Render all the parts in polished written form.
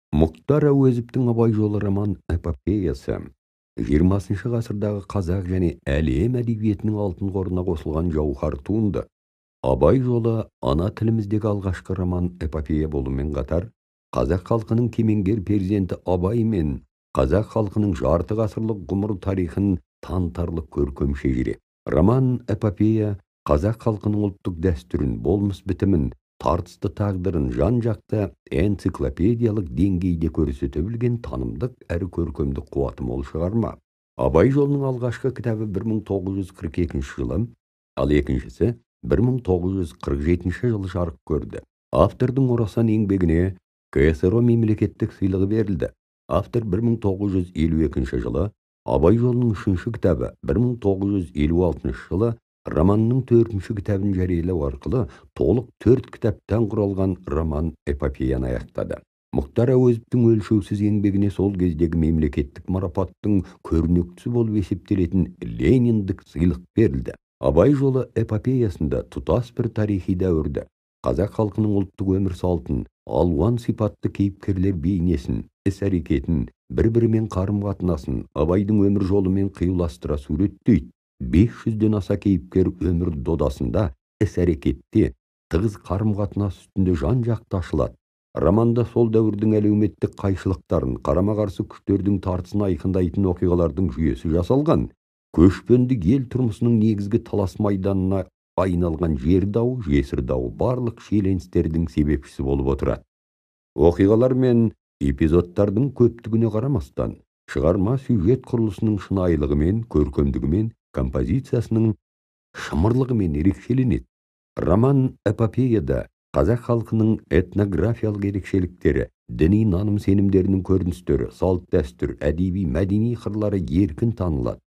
Мұхтар Әуезовтің Абай жолы роман эпопеясы 20 ғасырдағы қазақ және әлем әдебиетінің алтын қорына қосылған жауһар туынды. Абай жолы ана тіліміздегі алғашқы роман эпопея болумен қатар, қазақ халқының кемеңгер перзенті Абай мен қазақ халқының жарты ғасырлық ғұмыр тарихын танытарлық көркем шежіре. Роман эпопея қазақ халқының ұлттық дәстүрін, болмыс бітімін, тартысты тағдырын жан-жақты энциклопедиялық деңгейде көрсете білген танымдық әрі көркемдік қуаты мол шығарма. Абай жолының алғашқы кітабы 1942 жылы, ал екіншісі 1947 жылы жарық көрді. Автордың орасан еңбегіне КСРО мемлекеттік сыйлығы берілді. Автор 1952 жылы, Абай жолының үшінші кітабы 1956 жылы романның төртінші кітабын жариялау арқылы толық 4 кітаптан құралған роман эпопеяны аяқтады. Мұхтар Әуезовтің өлшеусіз еңбегіне сол кездегі мемлекеттік марапаттың көрнектісі болып есептелетін Лениндік сыйлық берілді. Абай жолы эпопеясында тұтас бір тарихи дәуірді, қазақ халқының ұлттық өмір салтын, алуан сипатты кейіпкерлер бейнесін, іс-әрекетін, бір-бірімен қарым-қатынасын Абайдың өмір жолымен қиюластыра суреттейді. 500-ден аса кейіпкер өмір додасында, іс-әрекетте, тығыз қарым-қатынас үстінде жан-жақты ашылады. Романда сол дәуірдің әлеуметтік қайшылықтарын, қарама-қарсы күштердің тартысын айқындайтын оқиғалардың жүйесі жасалған. Көшпенді ел тұрмысының негізгі талас майданына айналған жер дауы, жесір дауы барлық шиеленістердің себепшісі болып отырады. Оқиғалар мен эпизодтардың көптігіне қарамастан, шығарма сюжет құрылысының шынайылығымен, көркемдігімен, композициясының шымырлығымен ерекшеленеді. Роман эпопеяда қазақ халқының этнографиялық ерекшеліктері, діни наным сенімдерінің көріністері, салт дәстүр, әдеби мәдени қырлары еркін танылады.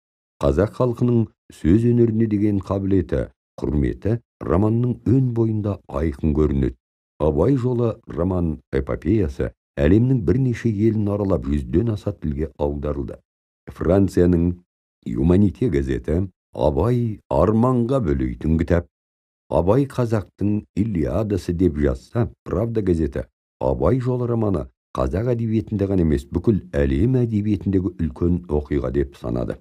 Қазақ халқының сөз өнеріне деген қабілеті, құрметі романның өн бойында айқын көрінеді. Абай жолы роман эпопеясы әлемнің бірнеше елін аралап 100-ден аса тілге аударылды. Францияның Юманите газеті Абай арманға бөлейтін кітап, Абай қазақтың Илиадасы деп жазса, Правда газеті Абай жолы романы қазақ әдебиетінде ғана емес, бүкіл әлем әдебиетіндегі үлкен оқиға деп санады.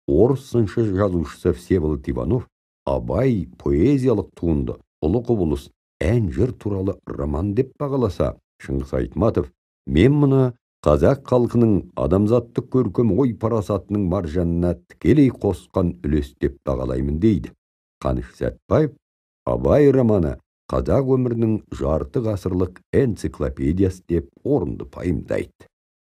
Орыс сыншы жазушысы Всеволод Иванов Абай поэзиялық туынды, ұлы құбылыс, ән жыр туралы роман деп бағаласа, Шыңғыс Айтматов мен мұны қазақ халқының адамзаттық көркем ой парасатының маржанына тікелей қосқан үлес деп бағалаймын дейді. Қаныш Сәтбаев Абай романы қазақ өмірінің жарты ғасырлық энциклопедиясы деп орынды пайымдайды.